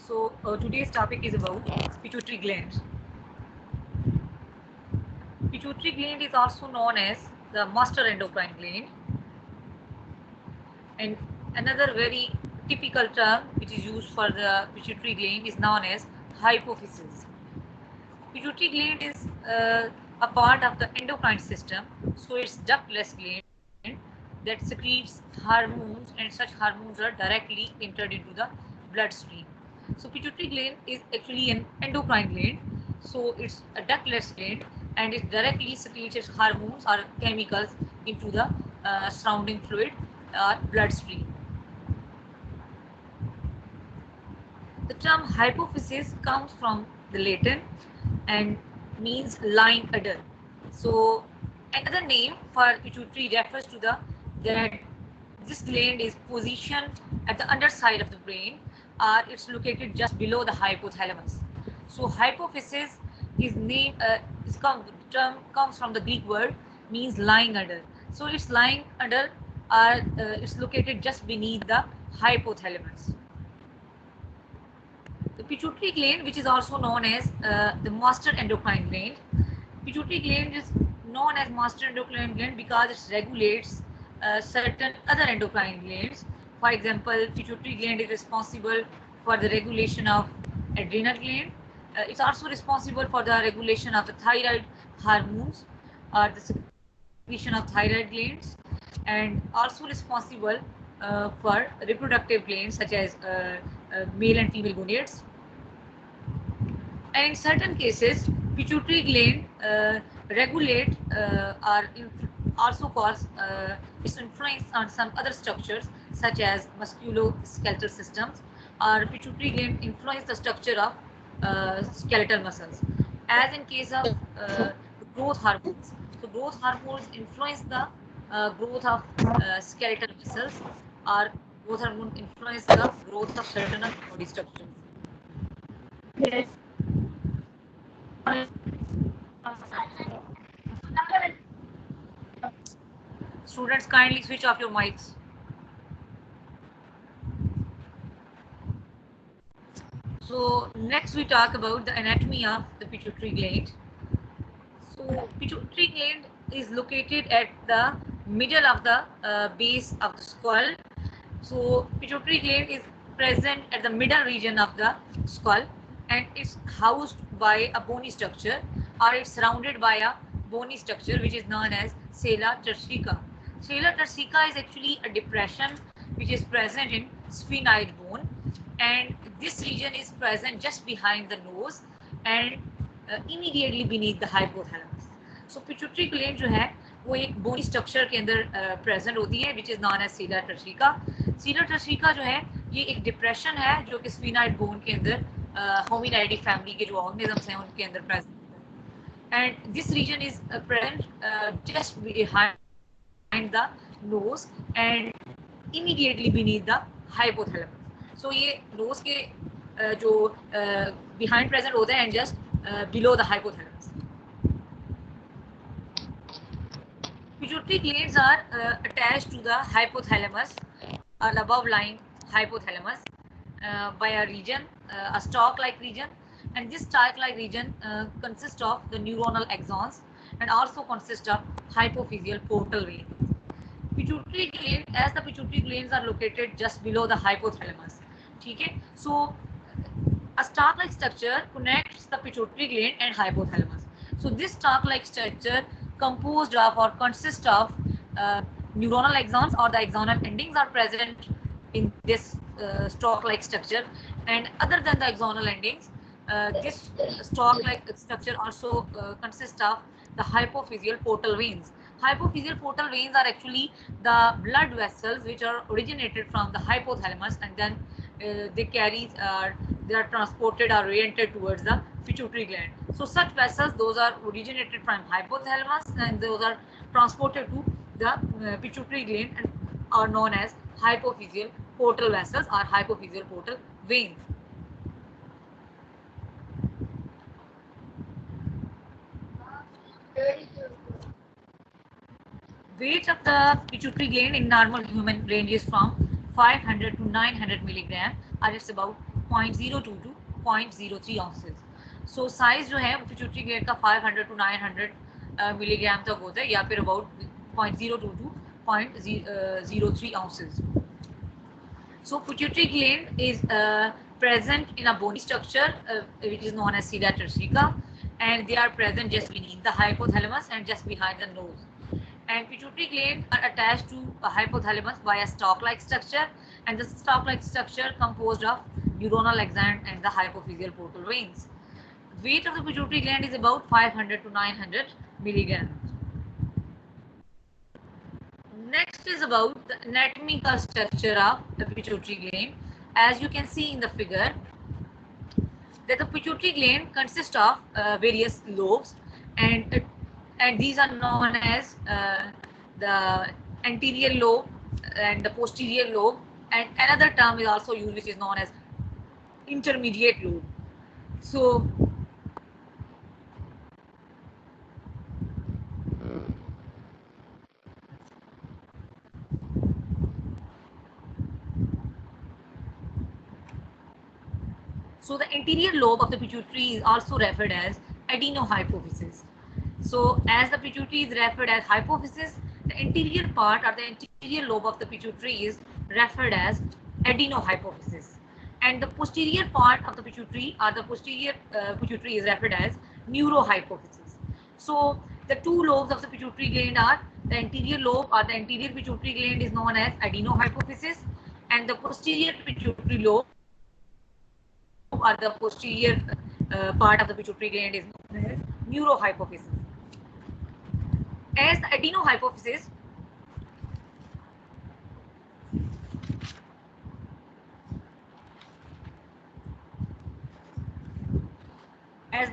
So today's topic is about pituitary gland. Pituitary gland is also known as the master endocrine gland, and another very typical term which is used for the pituitary gland is known as hypophysis. Pituitary gland is a part of the endocrine system, so it's ductless gland that secretes hormones, and such hormones are directly entered into the bloodstream. So pituitary gland is actually an endocrine gland, so it's a ductless gland and it directly secretes hormones or chemicals into the surrounding fluid or bloodstream. The term hypophysis comes from the Latin and means lying udder. So another name for pituitary refers to the that this gland is positioned at the underside of the brain, or it's located just below the hypothalamus. So hypophysis is name term comes from the Greek word means lying under. So it's lying under or it's located just beneath the hypothalamus. The pituitary gland, which is also known as the master endocrine gland. Pituitary gland is known as master endocrine gland because it regulates certain other endocrine glands. For example, pituitary gland is responsible for the regulation of adrenal gland. It's also responsible for the regulation of the thyroid hormones or the secretion of thyroid glands, and also responsible for reproductive glands such as male and female gonads. And in certain cases, pituitary gland regulate or also cause its influence on some other structures such as musculoskeletal systems, or pituitary gland influence the structure of skeletal muscles. As in case of growth hormones, so growth hormones influence the growth of skeletal muscles, or growth hormone influence the growth of certain body structures. Yes. Students, kindly switch off your mics. So next we talk about the anatomy of the pituitary gland. So pituitary gland is located at the middle of the base of the skull. So pituitary gland is present at the middle region of the skull, and it's housed by a bony structure, or it's surrounded by a bony structure which is known as sella turcica. Sella turcica is actually a depression which is present in sphenoid bone, and this region is present just behind the nose and immediately beneath the hypothalamus. So pituitary gland जो है वो एक bony structure के अंदर present होती है विच is known as सीला टर्शिका. सीला टर्शिका जो है ये एक डिप्रेशन है जो कि स्फीनाइड बोन के अंदर होमिनाइडी फैमिली के जो ऑर्गेनिजम्स हैं उनके अंदर प्रेजेंट है. And this region is present just behind the nose and immediately beneath the hypothalamus. So ये नोज के जो बिहाइंड प्रेजेंट होते हैं and just below the hypothalamus. Pituitary glands are attached to the hypothalamus or above lying hypothalamus by a region, a stalk-like region, and this stalk-like region consists of the neuronal axons and also consists of hypophyseal portal veins. Pituitary gland, as the pituitary glands are located just below the hypothalamus. Okay, so a stalk-like structure connects the pituitary gland and hypothalamus. So this stalk-like structure composed of or consists of neuronal axons, or the axonal endings are present in this stalk-like structure, and other than the axonal endings, this stalk-like structure also consists of the hypophyseal portal veins. Hypophyseal portal veins are actually the blood vessels which are originated from the hypothalamus, and then they are transported or oriented towards the pituitary gland. So such vessels, those are originated from hypothalamus and those are transported to the pituitary gland and are known as hypophyseal portal vessels or hypophyseal portal veins. Weight of the pituitary gland in normal human ranges from 500 to 900 milligram, or it's about 0.02 to 0.03 ounces. So size जो है वो pituitary gland का 500 to 900 milligram तक होता है, या फिर about 0.02 to 0.03 ounces. So pituitary gland is present in a bony structure which is known as cilia turcica, and they are present just beneath the hypothalamus and just behind the nose. And pituitary glands are attached to a hypothalamus by a stalk-like structure, and the stalk-like structure composed of neuronal axon and the hypophyseal portal veins. Weight of the pituitary gland is about 500 to 900 milligrams. Next is about the anatomical structure of the pituitary gland. As you can see in the figure, that the pituitary gland consists of various lobes, and these are known as the anterior lobe and the posterior lobe, and another term is also used which is known as intermediate lobe. So So the anterior lobe of the pituitary is also referred as adenohypophysis. So as the pituitary is referred as hypophysis, the anterior part or the anterior lobe of the pituitary is referred as adenohypophysis. And the posterior part of the pituitary or the posterior pituitary is referred as neurohypophysis. So the two lobes of the pituitary gland are the anterior lobe or the anterior pituitary gland is known as adenohypophysis, and the posterior pituitary lobe or the posterior part of the pituitary gland is known as neurohypophysis. As the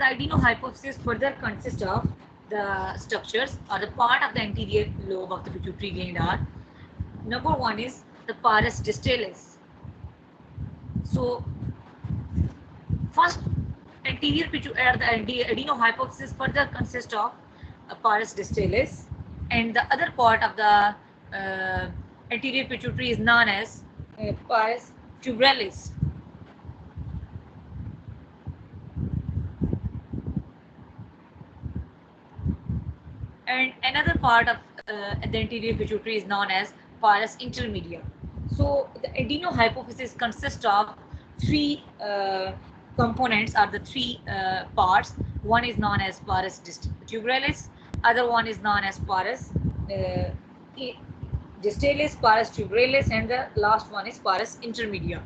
adenohypophysis further consists of the structures or the part of the anterior lobe of the pituitary gland are: number one is the pars distalis. So first, anterior the adenohypophysis further consists of pars distalis, and the other part of the anterior pituitary is known as pars tubralis. And another part of the anterior pituitary is known as pars intermedia. So the adenohypophysis consists of three components, are the three parts. One is known as pars tubralis, other one is known as pars distalis, pars tubralis, and the last one is pars intermedia.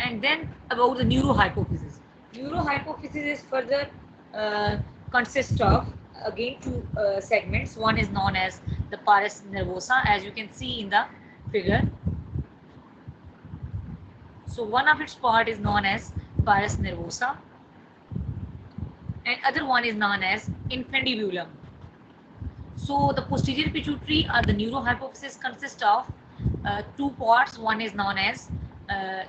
And then about the neurohypophysis. Neurohypophysis is further consists of again two segments. One is known as the pars nervosa, as you can see in the figure. So one of its part is known as pars nervosa, and other one is known as infundibulum. So the posterior pituitary or the neurohypophysis consists of two parts. One is known as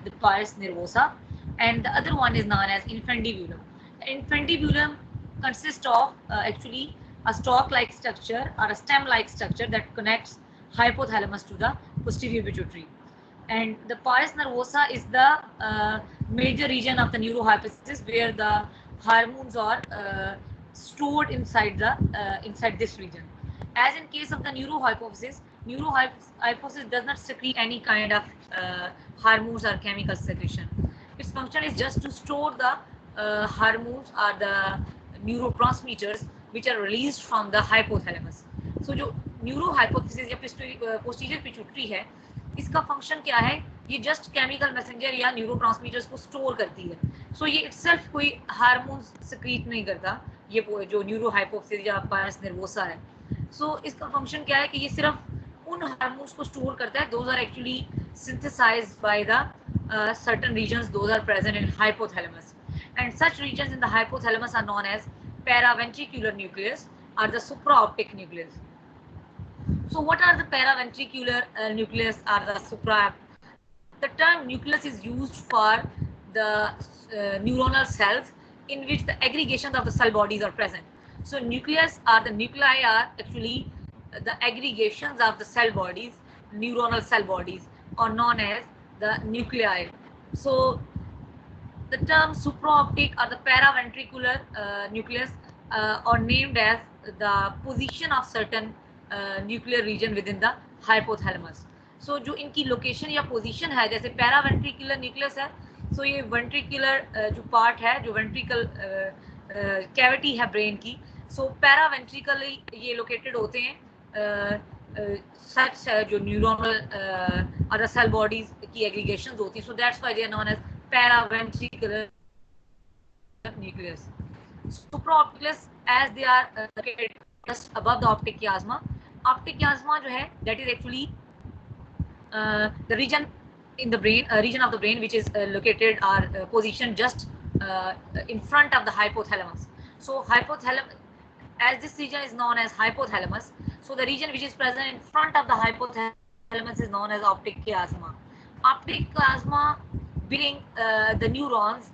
the pars nervosa, and the other one is known as infundibulum. The infundibulum consists of actually a stalk-like structure or a stem-like structure that connects hypothalamus to the posterior pituitary. And the pars nervosa is the major region of the neurohypophysis where the hormones are stored inside this region. As in case of the neurohypophysis does not secrete any kind of hormones or chemical secretion. Its function is just to store the hormones or the neurotransmitters which are released from the hypothalamus. So जो neurohypophysis या posterior pituitary है, इसका function क्या है? ये just chemical messenger या neurotransmitters को store करती है. सो ये इटसेल्फ कोई हार्मोन्स सिक्रीट नहीं करता, ये जो न्यूरोहाइपोफिसिस या पायस नर्वोसा है. सो इसका फंक्शन क्या है कि ये सिर्फ उन हार्मोन्स को स्टोर करता है. Those are actually synthesized by the certain regions, those are present in hypothalamus. and such regions in the hypothalamus are known as paraventricular nucleus or the supraoptic nucleus. So what are the paraventricular nucleus or the supra? The term nucleus is used for the neuronal cells in which the aggregations of the cell bodies are present. So nucleus or the nuclei are actually the aggregations of the cell bodies, neuronal cell bodies, are known as the nuclei. So the term supraoptic or the paraventricular nucleus are named as the position of certain nuclear region within the hypothalamus. So जो इनकी location या position है, जैसे paraventricular nucleus है, सो ये ventricular जो part है, जो वेंट्रिकल कैविटी है ब्रेन की, सो पैरावेंट्रिकली ये लोकेटेड होते हैं सच जो न्यूरोनल अदर सेल बॉडीज की एग्रीगेशंस होती हैं, so that's why they are known as paraventricular nucleus. Supraopticus, as they are located just above the optic chiasma. Optic chiasma जो है, that is actually the region in the brain, region of the brain which is located or positioned just in front of the hypothalamus. So hypothalamus, as this region is known as hypothalamus, so the region which is present in front of the hypothalamus is known as optic chiasma. Optic chiasma being the neurons,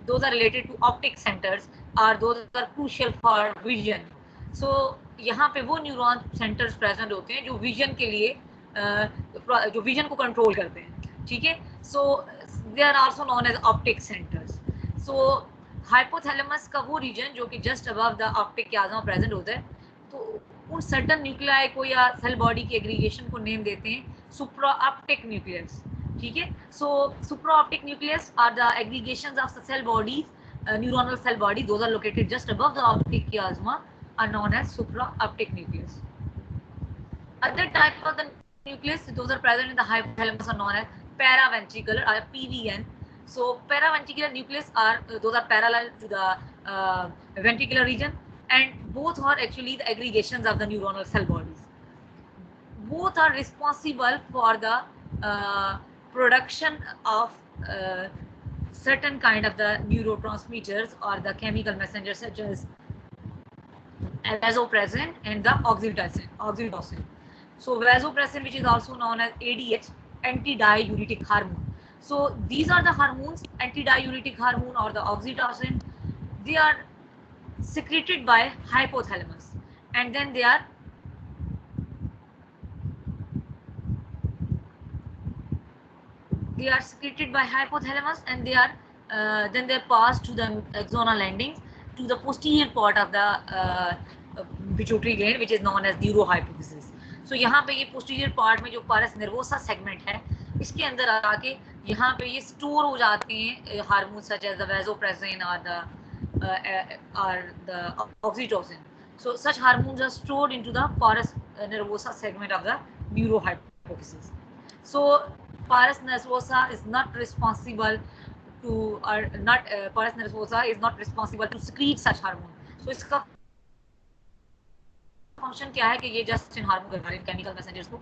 those are related to optic centers or those are crucial for vision. So यहाँ पे वो neuron centres present होते हैं जो vision के लिए जो vision को कंट्रोल करते हैं, ठीक है. So they are also known as optic centres. So hypothalamus का वो रीजन जो कि just above the optic chiasma present होता है, तो उन सर्टन न्यूक्लियाई को या सेल बॉडी की एग्रीगेशन को नेम देते हैं सुप्राऑप्टिक न्यूक्लियस, ठीक है. So supraoptic nucleus are the aggregations of the cell bodies, neuronal cell body, those are located just above the optic chiasma, are known as supraoptic nucleus. Other type of the nucleus, those are present in the hypothalamus, are known as paraventricular or PVN. So paraventricular nucleus are those are parallel to the ventricular region, and both are actually the aggregations of the neuronal cell bodies. Both are responsible for the production of certain kind of the neurotransmitters or the chemical messengers such as vasopressin and the oxytocin. So vasopressin, which is also known as ADH, antidiuretic hormone. So these are the hormones, antidiuretic hormone or the oxytocin. They are secreted by hypothalamus, and then they are secreted by hypothalamus, and they are then they pass to the axonal endings to the posterior part of the pituitary gland, which is known as neurohypophysis. So यहाँ पे ये posterior part में जो parus nervosa segment है, इसके अंदर आके यहाँ पे ये store हो जाते हैं hormones such as the vasopressin or the oxytocin. So such hormones are stored into the parus nervosa segment of the neurohypophysis. So parus nervosa is not responsible to, or not parus nervosa is not responsible to secrete such hormone. So इसका function क्या है कि ये just इन hormone का chemical messengers को.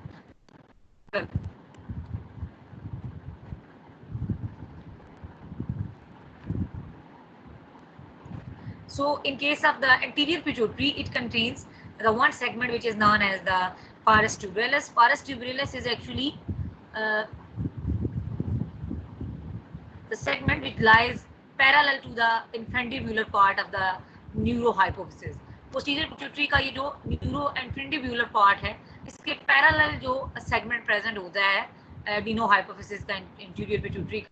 So in case of the anterior pituitary, it contains the one segment which is known as the parus tuberalis. Parus tuberalis is actually the segment which lies parallel to the infundibular part of the neurohypophysis. Posterior pituitary का ये जो neuroinfundibular part है, इसके parallel जो segment present होता है adenohypophysis का interior pituitary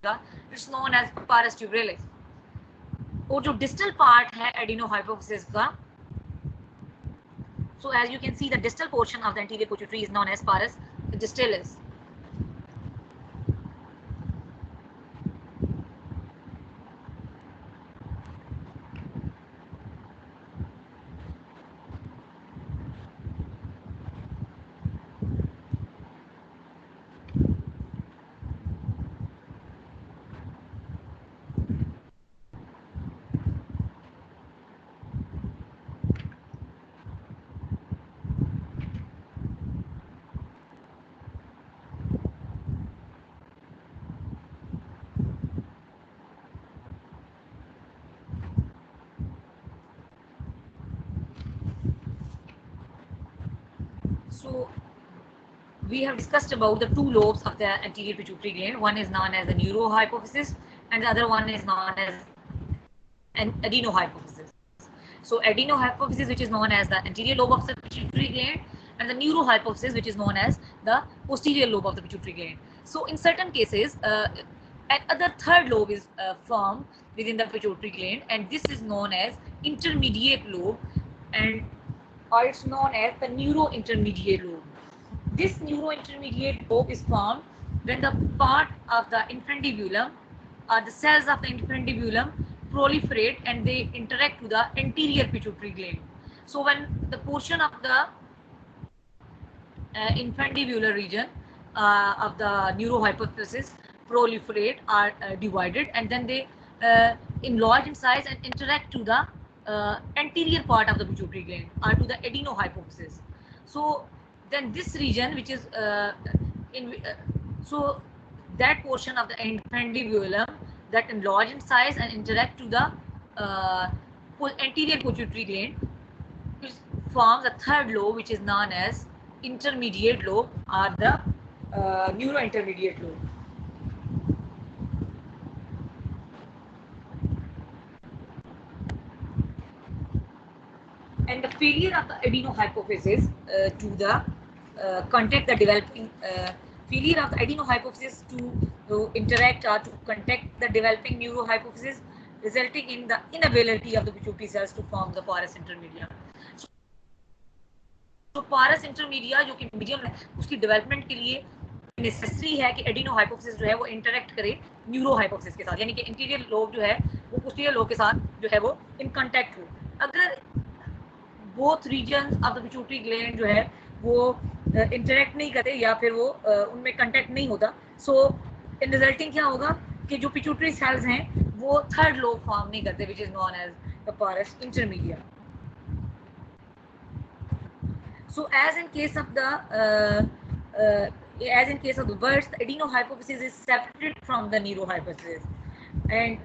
का, it's known as parus tuberalis. और जो distal part है adenohypophysis का, so as you can see, the distal portion of the anterior pituitary is known as parus distalis. So we have discussed about the two lobes of the anterior pituitary gland. One is known as the neurohypophysis and the other one is known as an adenohypophysis. So adenohypophysis, which is known as the anterior lobe of the pituitary gland, and the neurohypophysis, which is known as the posterior lobe of the pituitary gland. So in certain cases, another third lobe is formed within the pituitary gland, and this is known as intermediate lobe, and or it's known as the neurointermediate lobe. This neurointermediate lobe is formed when the part of the infundibulum or the cells of the infundibulum proliferate and they interact with the anterior pituitary gland. So when the portion of the infundibular region of the neurohypophysis proliferate are divided, and then they enlarge in size and interact to the anterior part of the pituitary gland or to the adenohypophysis. So then this region, which is so that portion of the infundibulum that enlarge in size and interact to the anterior pituitary gland, which forms a third lobe, which is known as intermediate lobe or the neurointermediate lobe. And the failure of the adenohypophysis to the contact the developing failure of the adenohypophysis to interact or to contact the developing neurohypophysis, resulting in the inability of the pituitary cells to form the pars intermedia. तो पारस intermedia जो कि medium है, उसकी development के लिए necessary है कि एडिनोहाइपोफिसिस जो है वो इंटरेक्ट करे न्यूरोहाइपोफिसिस के साथ, यानी कि इंटीरियर लोब जो है वो पोस्टीरियर लोब के साथ जो है वो इन कांटेक्ट हो. अगर both region of the pituitary gland जो है वो इंटरेक्ट नहीं करते या फिर वो उनमें कांटेक्ट नहीं होता, सो इन रिजल्टिंग क्या होगा कि जो पिट्यूटरी सेल्स हैं वो थर्ड लोब फॉर्म नहीं करते, which is known as the pars intermedia. So as in case of the birds, the adenohypophysis is separated from the neurohypophysis and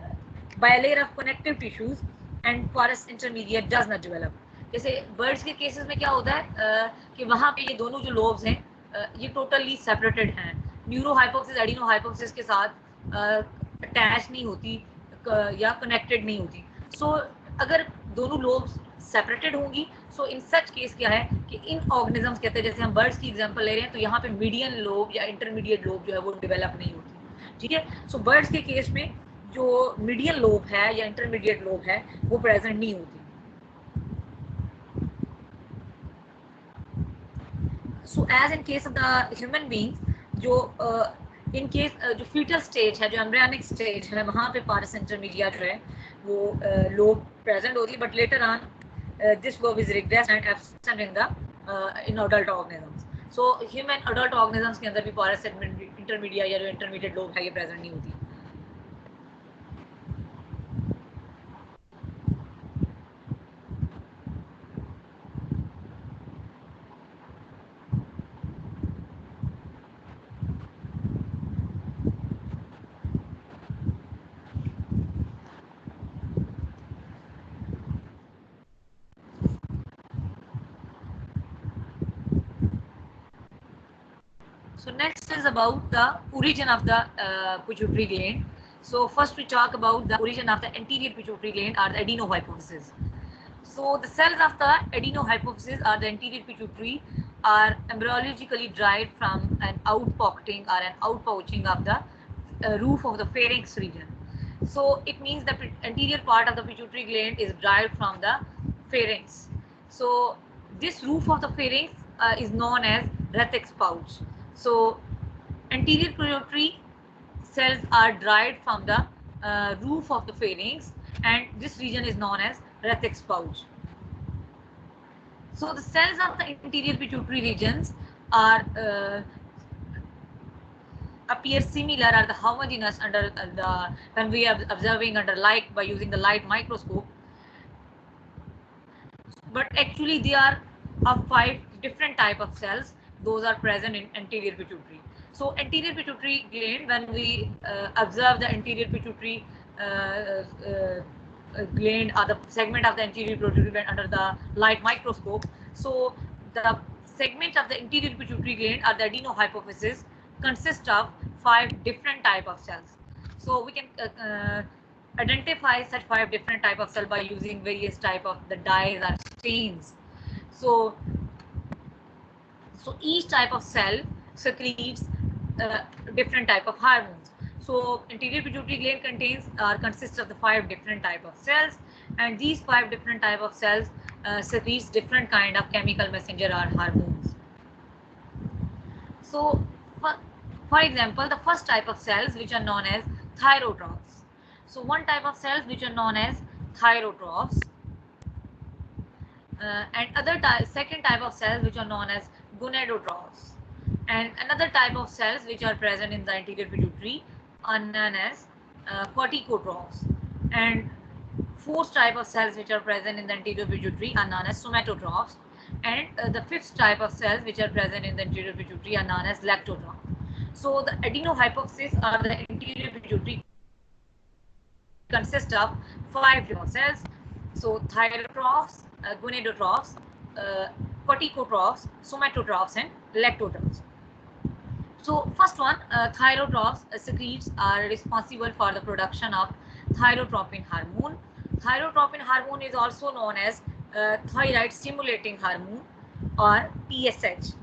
by a layer of connective tissues, and porous intermediate does not develop. जैसे birds के cases में क्या होता है कि वहाँ पे ये दोनों जो lobes हैं ये totally separated हैं. Neurohypophysis adenohypophysis के साथ attach नहीं होती या connected नहीं होती. So अगर दोनों lobes सेपरेटेड होंगी, सो इन सच केस क्या है कि इन ऑर्गेनिजम्स कहते हैं, जैसे हम बर्ड्स की एग्जांपल ले रहे हैं, तो यहाँ पे मीडियन लोब या इंटरमीडिएट लोब जो है वो डेवलप नहीं होती. ठीक है, सो बर्ड्स के केस में जो मीडियन लोब है या इंटरमीडिएट लोब है वो प्रेजेंट नहीं होती. So as in case of the human beings, जो इन केस जो फीटल स्टेज है, जो एम्ब्रियोनिक स्टेज है, वहाँ पे पारस इंटरमीडिया जो है वो लोब प्रेजेंट होती है, but later on this lobe is regressed and absent in the in adult organisms. So human adult organisms के अंदर भी porous intermedia या जो intermediate lobe है ये present नहीं होती. So next is about the origin of the pituitary gland. So first we talk about the origin of the anterior pituitary gland or the adenohypophysis. So the cells of the adenohypophysis or the anterior pituitary are embryologically derived from an outpocketing or an outpouching of the roof of the pharynx region. So it means the anterior part of the pituitary gland is derived from the pharynx. So this roof of the pharynx is known as Rethix pouch. So anterior pituitary cells are derived from the roof of the pharynx, and this region is known as Rethix pouch. So the cells of the anterior pituitary regions are appear similar or the homogeneous under the when we are observing under light by using the light microscope, but actually they are of 5 different type of cells. Those are present in anterior pituitary. So anterior pituitary gland, when we observe the anterior pituitary gland or the segment of the anterior pituitary gland under the light microscope, so the segment of the anterior pituitary gland or the adenohypophysis consists of 5 different type of cells. So we can identify such 5 different type of cell by using various type of the dyes or stains. So each type of cell secretes different type of hormones. So anterior pituitary gland consists of the 5 different type of cells, and these 5 different type of cells secretes different kind of chemical messenger or hormones. So for example, the first type of cells which are known as thyrotrophs. So one type of cells which are known as thyrotrophs, and second type of cells which are known as gonadotrophs, and another type of cells which are present in the anterior pituitary are known as corticotrophs, and fourth type of cells which are present in the anterior pituitary are known as somatotrophs, and the fifth type of cells which are present in the anterior pituitary are known as lactotrophs. So the adenohypophysis or the anterior pituitary consists of 5 different cells. So thyrotrophs, gonadotrophs, corticotrophs, somatotrophs, and lactotrophs. So first one, thyrotrophs secretes are responsible for the production of thyrotropin hormone. Thyrotropin hormone is also known as thyroid stimulating hormone or TSH.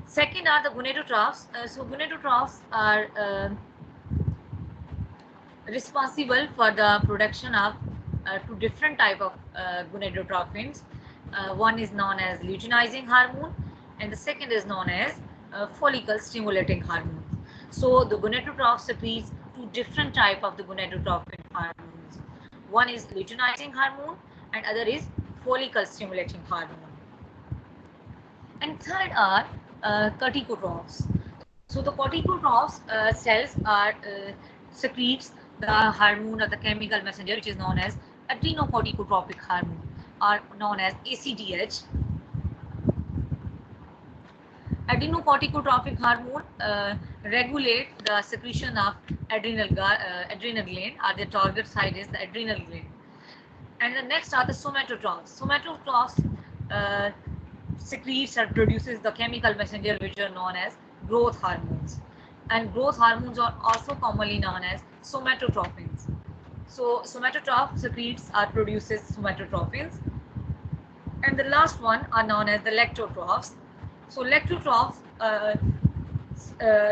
Second are the gonadotrophs. So gonadotrophs are responsible for the production of 2 different type of gonadotrophins. One is known as luteinizing hormone, and the second is known as follicle stimulating hormone. So the gonadotroph secretes 2 different type of the gonadotropin hormones. One is luteinizing hormone and other is follicle stimulating hormone. And third are corticotrophs. So the corticotrophs cells are secretes the hormone or the chemical messenger which is known as adrenocorticotropic hormone or known as ACTH. Adrenocorticotropic hormone regulate the secretion of adrenal gland, or the target site is the adrenal gland. And the next are the somatotrophs. Somatotrophs secretes or produces the chemical messenger which are known as growth hormones, and growth hormones are also commonly known as somatotropins. So somatotroph secretes or produces somatotropins, and the last one are known as the lactotrophs. So lactotrophs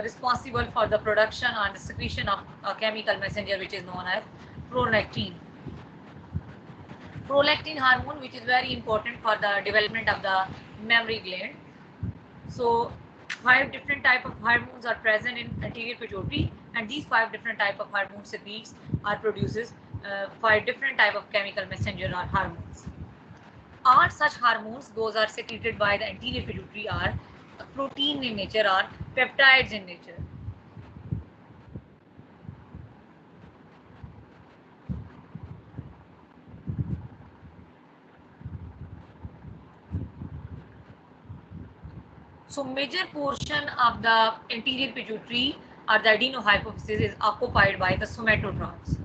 responsible for the production and the secretion of a chemical messenger which is known as prolactin. Prolactin hormone, which is very important for the development of the mammary gland. So 5 different type of hormones are present in anterior pituitary, and these 5 different type of hormone secretes or produces 5 different type of chemical messenger or hormones. All such hormones, those are secreted by the anterior pituitary, are protein in nature or peptides in nature. So major portion of the anterior pituitary or the adenohypophysis is occupied by the somatotrophs,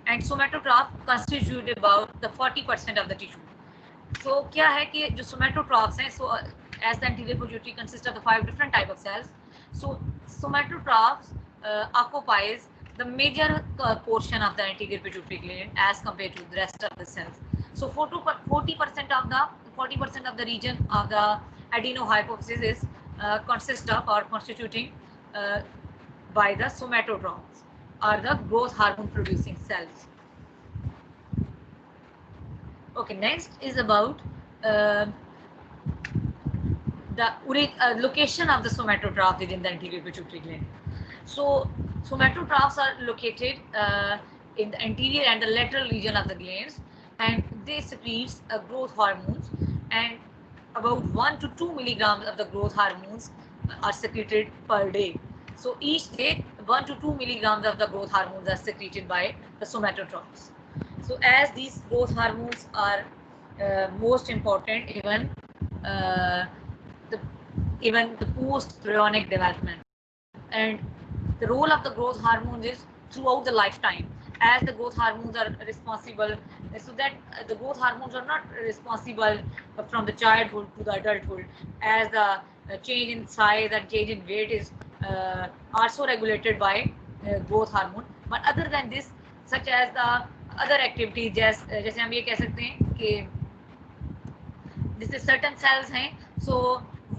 and somatotroph constitute about the 40% of the tissue. So क्या है कि जो somatotrophs हैं, so as the anterior pituitary consists of the 5 different type of cells, so somatotrophs occupies the major portion of the anterior pituitary gland as compared to the rest of the cells. So 40% of the region of the adenohypophysis is consists of or constituting by the somatotrophs or the growth hormone producing cells. Okay, next is about the location of the somatotroph within the anterior pituitary gland. So somatotrophs are located in the anterior and the lateral region of the glands, and they secrete growth hormones, and about 1 to 2 milligrams of the growth hormones are secreted per day. So each day 1 to 2 milligrams of the growth hormones are secreted by the somatotrophs. So as these growth hormones are most important even the post-embryonic development, and the role of the growth hormones is throughout the lifetime, as the growth hormones are responsible so that the growth hormones are not responsible from the childhood to the adulthood, as the change in size and change in weight is also regulated by growth hormone. But other than this, such as the other activities, जैसे हम ये कह सकते हैं कि जैसे certain sales हैं, सो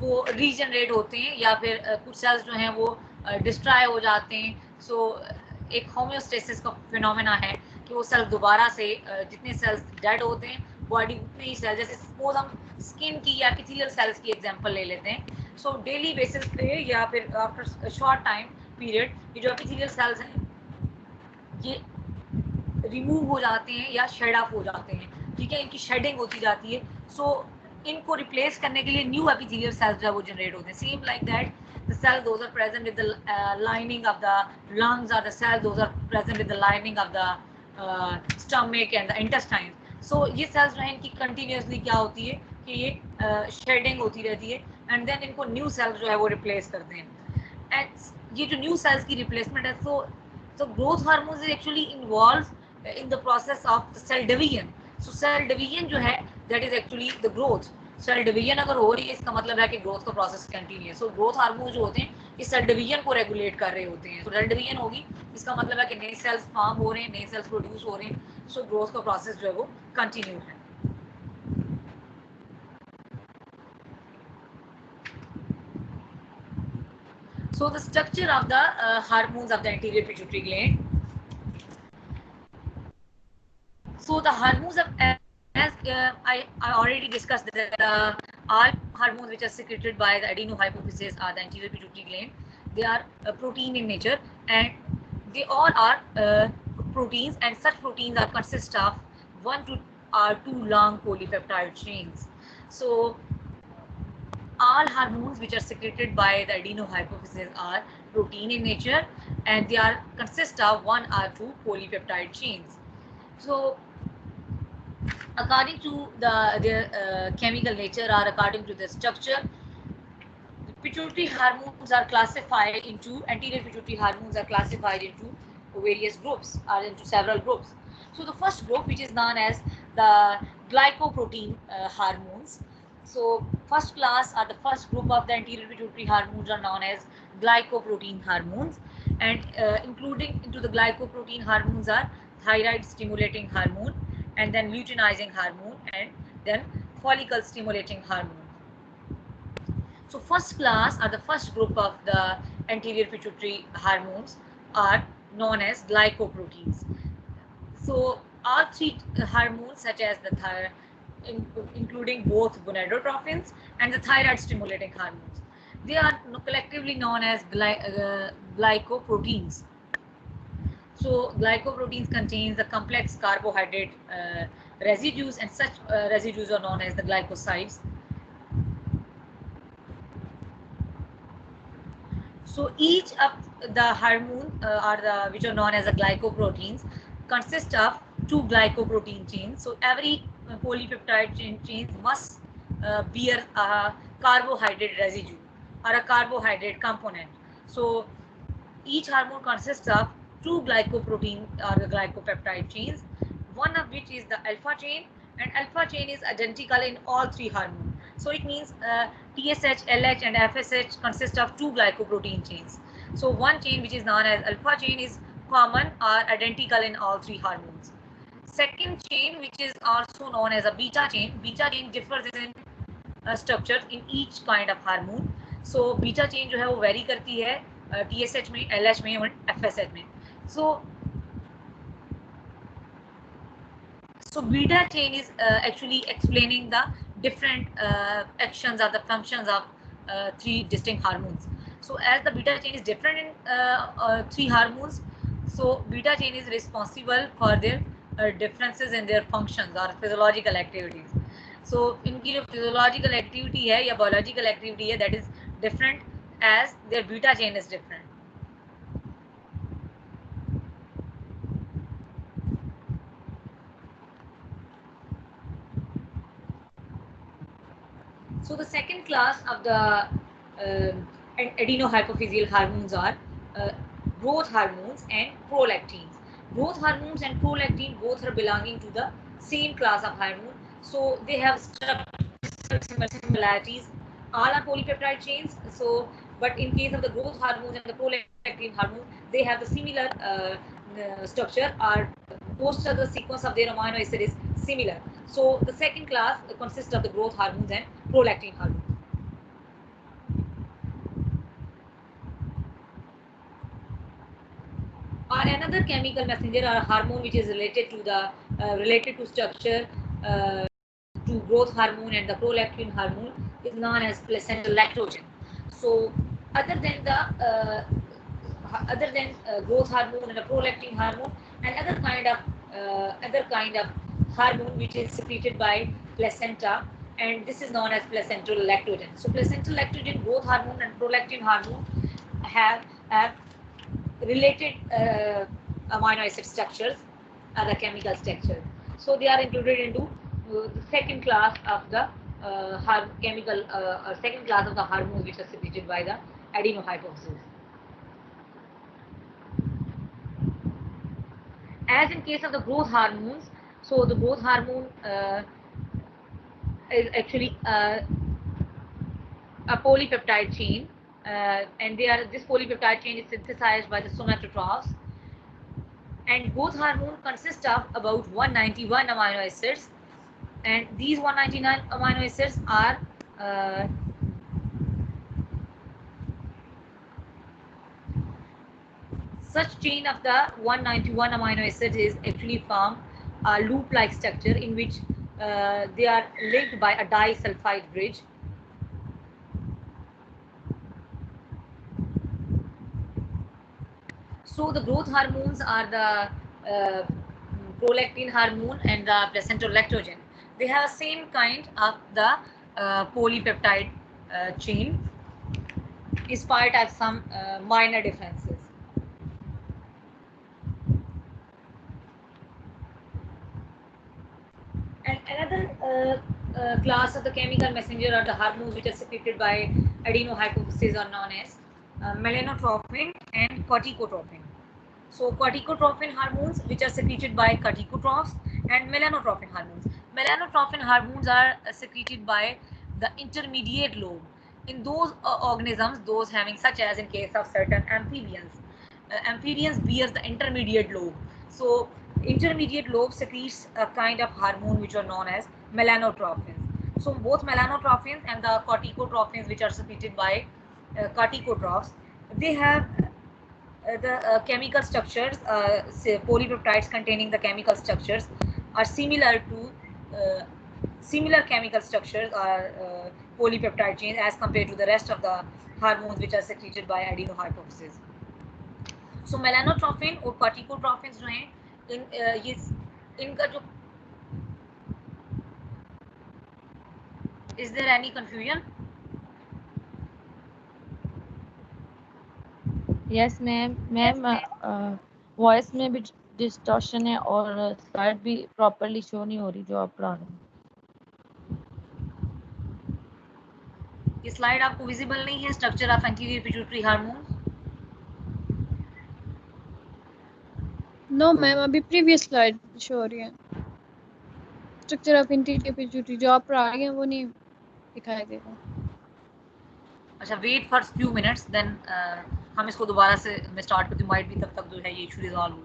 वो रीजनरेट होते हैं, या फिर कुछ सेल्स जो हैं वो डिस्ट्रॉय हो जाते हैं. सो एक होम्योस्टेसिस का फिनोमेना है कि वो सेल्स दोबारा से जितने सेल्स डेड होते हैं, बॉडी उतने ही सेल्स, जैसे सपोज हम स्किन की या एपिथेलियल सेल्स की एग्जांपल ले लेते हैं. सो डेली बेसिस पे या फिर आफ्टर शॉर्ट टाइम पीरियड, ये जो एपिथेलियल सेल्स हैं ये रिमूव हो जाते हैं या शेड ऑफ हो जाते हैं. ठीक है, इनकी शेडिंग होती जाती है. सो इनको रिप्लेस करने के लिए न्यू एपिथेलियल सेल्स जो है वो जनरेट होते हैं. Same like that the cells those are present with the lining of the lungs, or the cells those are present with the lining of the stomach and the intestines. So ये cells जो हैं इनकी continuously क्या होती है कि ये shedding होती रहती है, and then इनको new cells जो है वो replace करते हैं. And ये जो new cells की replacement है, so growth hormones is actually involved in the process of the cell division. So cell division जो है that is actually the growth. Cell division अगर हो रही है, इसका मतलब है कि ग्रोथ का प्रोसेस कंटिन्यू है. सो ग्रोथ हार्मोन जो होते हैं इस सेल डिवीजन को रेगुलेट कर रहे होते हैं. तो सेल डिवीजन होगी, इसका मतलब है कि नए सेल्स फॉर्म हो रहे हैं, नए सेल्स प्रोड्यूस हो रहे हैं. सो ग्रोथ का प्रोसेस जो है वो कंटिन्यू है. So the structure of the hormones of the anterior pituitary gland. So the hormones of, as I already discussed, that all hormones which are secreted by the adenohypophysis or the anterior pituitary gland, they are protein in nature, and they all are proteins, and such proteins are consist of 1 to 2 long polypeptide chains. So all hormones which are secreted by the adenohypophysis are protein in nature, and they are consist of 1 or 2 polypeptide chains. So according to their chemical nature, or according to the structure, the pituitary hormones are classified into, anterior pituitary hormones are classified into various groups, or into several groups. So the first group, which is known as the glycoprotein hormones. So first class, or the first group of the anterior pituitary hormones are known as glycoprotein hormones, and including into the glycoprotein hormones are thyroid stimulating hormone, and then luteinizing hormone, and then follicle stimulating hormone. So first class, or the first group of the anterior pituitary hormones are known as glycoproteins. So all three hormones, such as the including both gonadotropins and the thyroid stimulating hormones, they are collectively known as glycoproteins. So glycoproteins contains the complex carbohydrate residues, and such residues are known as the glycosides. So each of the hormone which are known as the glycoproteins consist of 2 glycoprotein chains. So every polypeptide chain must bear a carbohydrate residue or a carbohydrate component. So each hormone consists of 2 glycoprotein or the glycopeptide chains, one of which is the alpha chain, and alpha chain is identical in all 3 hormones. So it means TSH, LH, and FSH consist of 2 glycoprotein chains. So one chain, which is known as alpha chain, is common or identical in all 3 hormones. Second chain, which is also known as a beta chain differs in structure in each kind of hormone. So beta chain जो है वो vary करती है TSH में, LH में और FSH में. So beta chain is actually explaining the different actions or the functions of 3 distinct hormones. So as the beta chain is different in 3 hormones, so beta chain is responsible for their differences in their functions or physiological activities. So इनकी जो physiological activity है या biological activity है, that is different as their beta chain is different. So the second class of the adenohypophyseal hormones are growth hormones and prolactins. Growth hormones and prolactin both are belonging to the same class of hormone. So they have structural similarities. All are polypeptide chains. So, but in case of the growth hormones and the prolactin hormone, they have the similar structure, or most of the sequence of their amino acid is similar. So the second class consists of the growth hormones and prolactin hormones. Or another chemical messenger or hormone which is related to the structure to growth hormone and the prolactin hormone is known as placental lactogen. So other than the growth hormone and the prolactin hormone, and other kind of hormone which is secreted by placenta, and this is known as placental lactogen. So placental lactogen, growth hormone and prolactin hormone have related amino acid structures, the chemical structures. So they are included into the second class of the second class of the hormones which are secreted by the adenohypophysis. As in case of the growth hormones, so the growth hormone is actually a polypeptide chain, and this polypeptide chain is synthesized by the somatotrophs. And growth hormone consists of about 191 amino acids, and these 199 amino acids are such chain of the 191 amino acids is actually form a loop-like structure in which they are linked by a disulfide bridge. So the growth hormones are the prolactin hormone and the placental lactogen. They have the same kind of the polypeptide chain, in spite of some minor differences. And another class of the chemical messenger or the hormones which are secreted by adenohypophysis are known as melanotrophin and corticotrophin. So corticotrophin hormones which are secreted by corticotrophs, and melanotrophin hormones. Melanotrophin hormones are secreted by the intermediate lobe in those organisms, those having, such as in case of certain amphibians. Amphibians bears the intermediate lobe. So intermediate lobe secretes a kind of hormone which are known as melanotrophins. So both melanotrophins and the corticotrophins which are secreted by corticotrophs, they have the chemical structures, polypeptides containing the chemical structures are similar to similar chemical structures are polypeptide chains as compared to the rest of the hormones which are secreted by adenohypophysis. So melanotrophin और corticotrophins जो हैं इनका जो, is there any confusion? Yes ma'am voice में भी distortion है और slide भी प्रॉपर्ली शो नहीं हो रही जो आप पढ़ा रहे हैं. ये स्लाइड आपको विजिबल नहीं है, structure of anterior pituitary hormone? No ma'am, अभी प्रीवियस स्लाइड शो हो रही है. स्ट्रक्चर ऑफ एंटीरियर पिट्यूटरी जो आप पढ़ा रहे हैं वो नहीं दिखाई दे रहा. अच्छा, wait for few minutes, then हम इसको दोबारा से मैं स्टार्ट करती हूँ, माइट भी तब तक जो है ये इशू रिजॉल्व हो.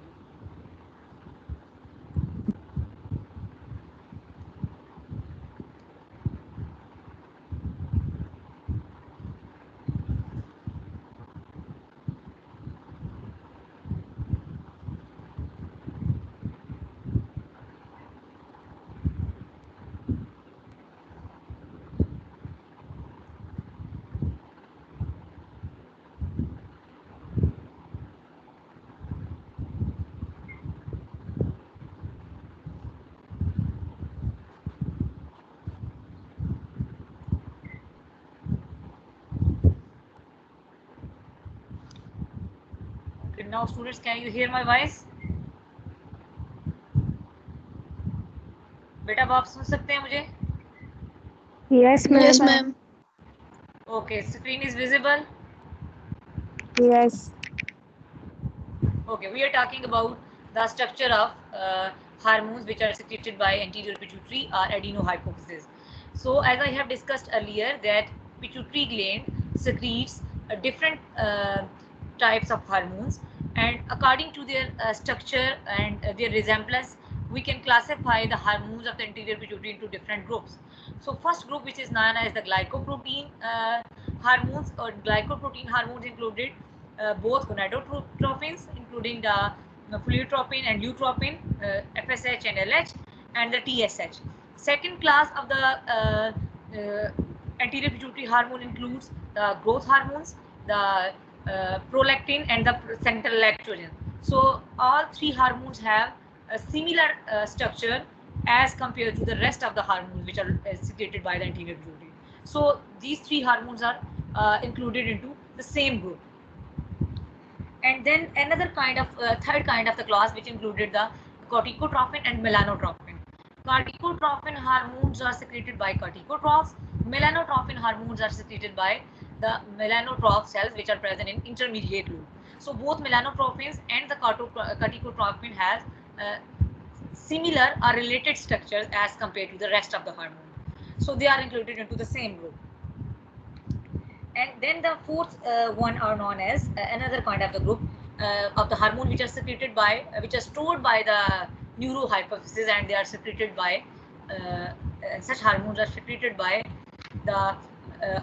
Now students, can you hear my voice? बेटा आप सुन सकते हैं मुझे? Yes ma'am. Yes ma'am. Okay, screen is visible. Yes. Okay, we are talking about the structure of hormones which are secreted by anterior pituitary are adenohypophysis. So as I have discussed earlier that pituitary gland secretes different types of hormones, and according to their structure and their resemblance, we can classify the hormones of the anterior pituitary into different groups. So first group, which is known as the glycoprotein hormones, or glycoprotein hormones included both gonadotrophins, including the pleiotropin and eutropin, FSH and LH, and the TSH. Second class of the anterior pituitary hormone includes the growth hormones, the prolactin, and the central lactogen. So all three hormones have a similar structure as compared to the rest of the hormones which are secreted by the anterior pituitary. So these three hormones are included into the same group. And then another kind of third kind of the class which included the corticotrophin and melanotrophin. Corticotrophin hormones are secreted by corticotrophs. Melanotrophin hormones are secreted by the melanotroph cells which are present in intermediate lobe. So both melanotrophins and the corticotrophin have similar or related structures as compared to the rest of the hormone. So they are included into the same group. And then the fourth one are known as another kind of the group of the hormone which are secreted by, which are stored by the neurohypophysis, and they are secreted by, such hormones are secreted by the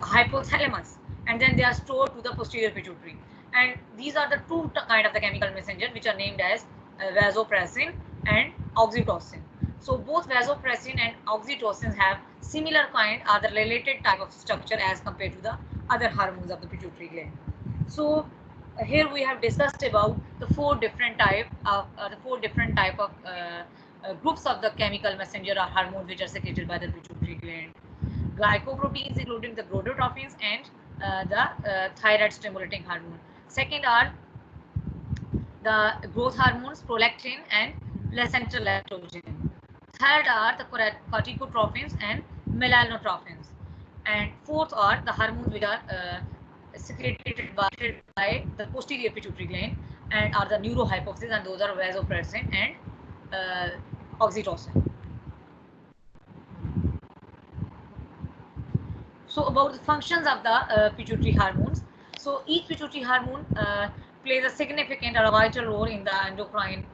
hypothalamus, and then they are stored to the posterior pituitary. And these are the two kind of the chemical messenger which are named as vasopressin and oxytocin. So both vasopressin and oxytocin have similar kind or the related type of structure as compared to the other hormones of the pituitary gland. So here we have discussed about the four different type of groups of the chemical messenger or hormones which are secreted by the pituitary gland. Glycoproteins, including the gonadotrophins and the thyroid stimulating hormone. Second are the growth hormones, prolactin and placental lactogen. Third are the corticotrophins and melanotrophins. And fourth are the hormones which are secreted by the posterior pituitary gland and are the neurohypophysis, and those are vasopressin and oxytocin. So about the functions of the pituitary hormones. So each pituitary hormone plays a significant or a vital role in the endocrine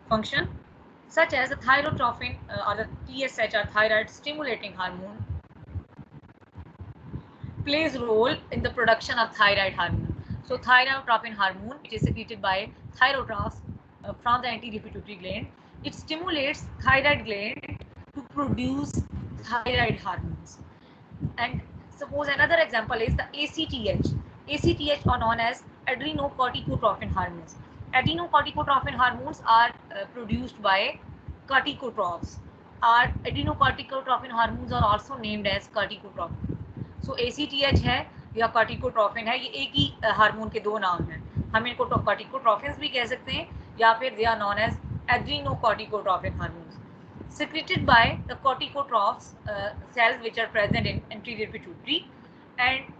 function, such as the thyrotrophin or the TSH or thyroid stimulating hormone plays a role in the production of thyroid hormone. So thyrotropin hormone, which is secreted by thyrotrophs from the anterior pituitary gland, it stimulates thyroid gland to produce thyroid hormones. And suppose another example is the ACTH. ACTH are known as adrenocorticotrophin hormones. Adrenocorticotrophin hormones are produced by corticotrophs. Our adrenocorticotrophin hormones are also named as corticotrophin. So ACTH है या corticotrophin है, ये एक ही hormone के दो नाम हैं. हम इनको corticotrophins भी कह सकते हैं या फिर they are known as adrenocorticotrophin hormones. Secreted by the corticotrophs cells which are present in anterior pituitary, and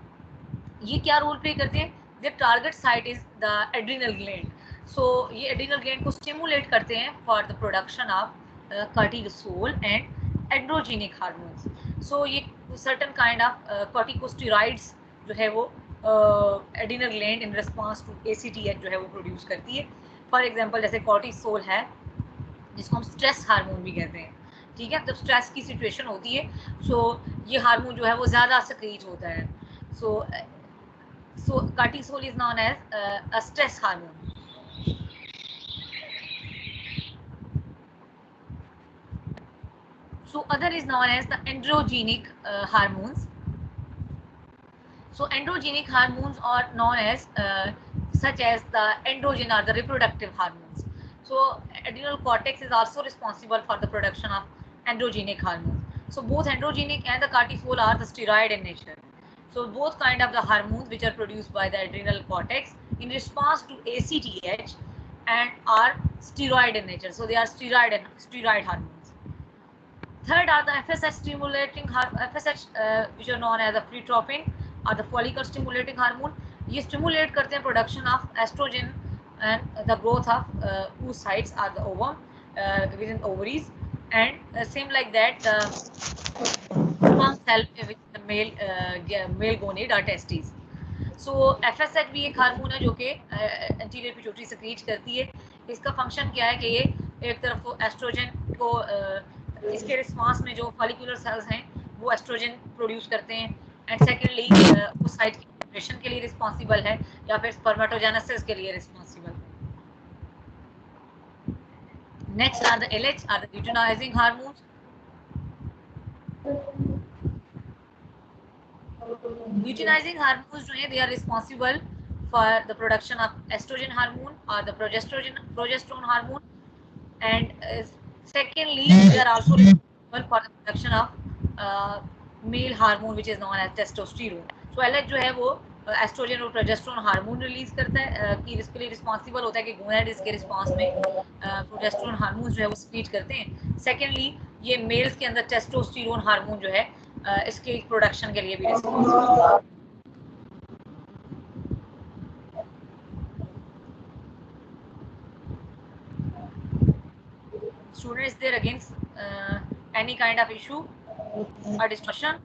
ये क्या रोल प्ले करते हैं? Their target site is the adrenal gland. So ये adrenal gland को stimulate करते हैं for the production of cortisol and androgenic hormones. So ये certain kind of corticosteroids जो है वो adrenal gland in response to ACTH जो है वो produce करती है. For example जैसे cortisol है जिसको हम स्ट्रेस हार्मोन भी कहते हैं, ठीक है. जब स्ट्रेस की सिचुएशन होती है सो ये हार्मोन जो है वो ज़्यादा सिक्रीट होता है. So cortisol is known as a stress hormone. So other is known as the androgenic hormones. So androgenic hormones are known as such as the androgen or the reproductive hormones. So adrenal cortex is also responsible for the production of androgenic hormones. So both androgenic and the cortisol are the steroid in nature. So both kind of the hormones which are produced by the adrenal cortex in response to ACTH and are steroid in nature. So they are steroid hormones. Third are the FSH stimulating FSH which are known as the pleiotropin or the follicle stimulating hormone. ये stimulate करते हैं production of estrogen and the growth of oocytes or the ovum, within ovaries, and same like that the sperm cell with the male gonad or testes. So FSH भी एक hormone है जो कि anterior pituitary secrete करती है. इसका function क्या है कि ये एक तरफ एस्ट्रोजन को इसके रिस्पांस में जो फॉलिकुलर सेल्स हैं वो एस्ट्रोजन प्रोड्यूस करते हैं, एंड सेकेंडली उस साइट की प्रिपरेशन के लिए रिस्पॉन्सिबल है या फिर स्पर्मेटोजेनेसिस के लिए responsible. Next are the LH are the luteinizing hormones. Luteinizing hormones जो है they are responsible for the production of estrogen hormone or the progesterone hormone, and secondly they are also responsible for the production of male hormone which is known as testosterone. So LH जो है वो oestrogen और progesterone hormone release करता है कि इसके लिए responsible होता है कि गोनाड इसके रिस्पांस में प्रोजेस्टेरोन हार्मोन जो है वो सीक्रेट करते हैं. सेकेंडली ये मेल्स के अंदर टेस्टोस्टेरोन हार्मोन जो है इसके प्रोडक्शन के लिए भी रिस्पॉन्सिबल है. Student, is there against any kind of issue or discussion?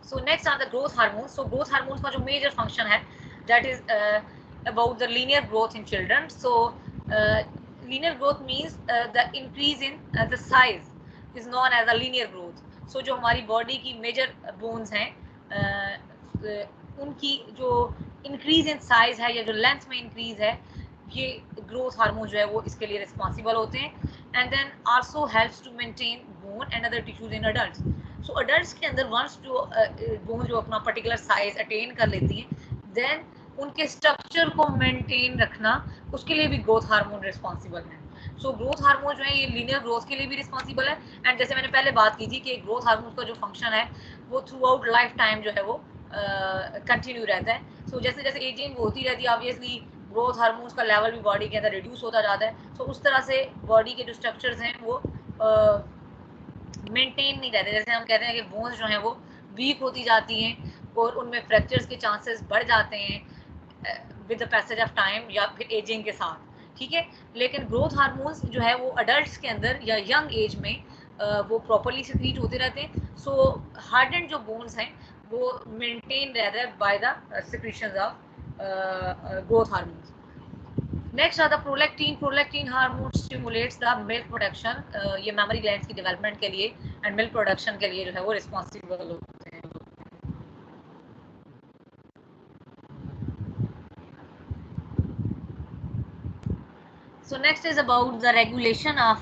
So next are the growth hormones. So growth hormones का जो major function है that is about the linear growth in children. So linear growth means the increase in the size is known as a linear growth. So जो हमारी body की major bones हैं उनकी जो increase in size है या जो length में increase है ये growth hormone जो है वो इसके लिए responsible होते हैं, and then also helps to maintain bone and other tissues in adults. So adults के अंदर once जो bone जो अपना particular size attain कर लेती हैं then उनके स्ट्रक्चर को मेंटेन रखना उसके लिए भी ग्रोथ हार्मोन रिस्पॉन्सिबल है. सो ग्रोथ हार्मोन जो है ये लीनियर ग्रोथ के लिए भी रिस्पॉन्सिबल है, एंड जैसे मैंने पहले बात की थी कि ग्रोथ हार्मोन का जो फंक्शन है वो थ्रू आउट लाइफ टाइम जो है वो कंटिन्यू रहता है. सो जैसे जैसे एजिंग होती रहती है ऑब्वियसली ग्रोथ हार्मोन्स का लेवल भी बॉडी के अंदर रिड्यूस होता जाता है. सो उस तरह से बॉडी के जो स्ट्रक्चर्स हैं वो मेंटेन नहीं रहते. जैसे हम कहते हैं कि बोन्स जो हैं वो वीक होती जाती हैं और उनमें फ्रैक्चर्स के चांसेस बढ़ जाते हैं with the passage of time या फिर एजिंग के साथ, ठीक है. लेकिन ग्रोथ हार्मोन्स जो है वो अडल्ट्स के अंदर या यंग एज में वो प्रॉपरली सिक्रीट होते रहते हैं. सो हार्डेंड जो बोन्स हैं वो मेंटेन रहता है by the secretions of growth hormones. Next are the prolactin. Prolactin hormone stimulates the milk production. ये मेमोरी ग्लैंड्स की डेवलपमेंट के लिए एंड मिल्क प्रोडक्शन के लिए जो है वो रिस्पॉन्सिबल होते हैं. So next is about the regulation of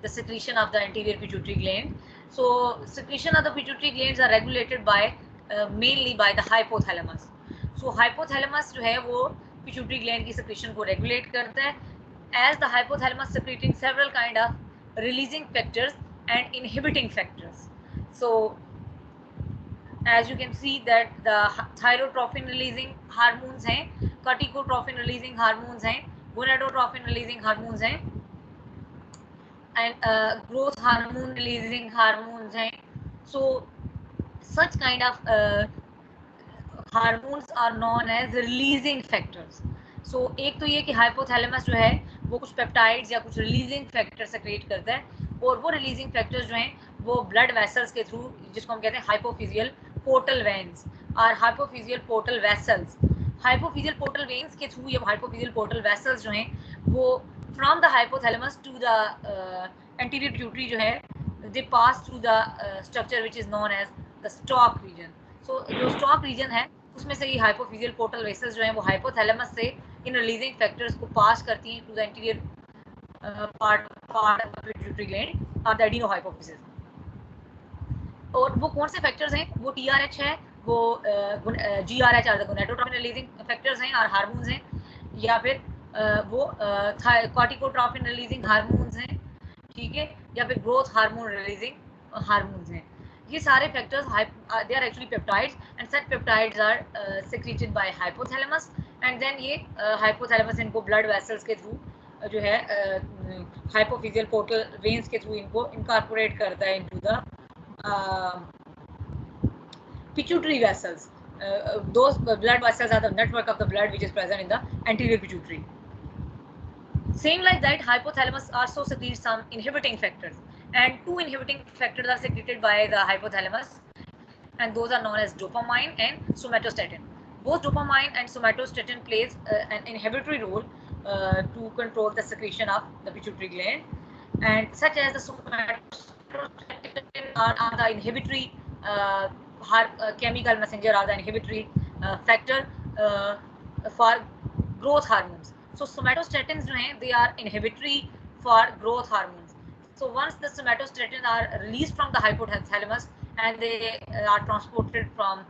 the secretion of the anterior pituitary gland. So secretion of the pituitary glands are regulated by mainly by the hypothalamus. So hypothalamus जो है वो pituitary gland की secretion को regulate करता है, as the hypothalamus secreting several kind of releasing factors and inhibiting factors. So as you can see that the thyrotrophin releasing hormones हैं, corticotrophin releasing hormones हैं, gonadotropin releasing hormones हैं, and growth hormone releasing hormones हैं. So such kind of hormones are known as releasing factors. So एक तो ये कि hypothalamus जो है वो कुछ पेप्टाइड्स या कुछ रिलीजिंग फैक्टर सेक्रेट करता है, और वो रिलीजिंग फैक्टर्स जो हैं वो ब्लड वेसल्स के थ्रू, जिसको हम कहते हैं हाइपोफिजियल पोर्टल वेन्स और hypophyseal portal vessels, hypophyseal portal veins के थ्रू या हाइपोफिजियल पोर्टल वेसल्स जो हैं वो from the hypothalamus to the anterior pituitary जो है they pass through the structure which is known as the stalk region. So जो stalk reason है उसमें से ये हाइपोफिजियल पोर्टल वेसल्स जो हैं वो हाइपोथैलेमस से इन रिलीजिंग फैक्टर्स को पास करती हैं to the interior part of the pituitary gland और द एडिनोहाइपोफिसिस. और वो कौन से फैक्टर्स हैं? वो TRH है, वो GRH और द गोनाडोट्रोपिन रिलीजिंग फैक्टर्स हैं और हार्मोन्स हैं, या फिर वो कॉर्टिकोट्रोपिन रिलीजिंग हार्मोन्स हैं, ठीक है, या फिर ग्रोथ हार्मोन रिलीजिंग हार्मोन्स हैं. ये सारे factors they are actually peptides, and such peptides are secreted by hypothalamus and then ये हाइपोथैलेमस इनको ब्लड वेसल्स के थ्रू जो है हाइपोफिजियल पोर्टल वेन्स के थ्रू इनको इनकॉर्पोरेट करता है into the pituitary vessels. Those blood vessels are the network of the blood which is present in the anterior pituitary. Same like that, hypothalamus also secretes some inhibiting factors, and two inhibiting factors are secreted by the hypothalamus, and those are known as dopamine and somatostatin. Both dopamine and somatostatin plays an inhibitory role to control the secretion of the pituitary gland, and such as the somatostatin are the inhibitory chemical messenger, are the inhibitory factor for growth hormones. So somatostatins जो हैं, they are inhibitory for growth hormones. So once the somatostatin are released from the hypothalamus and they are transported from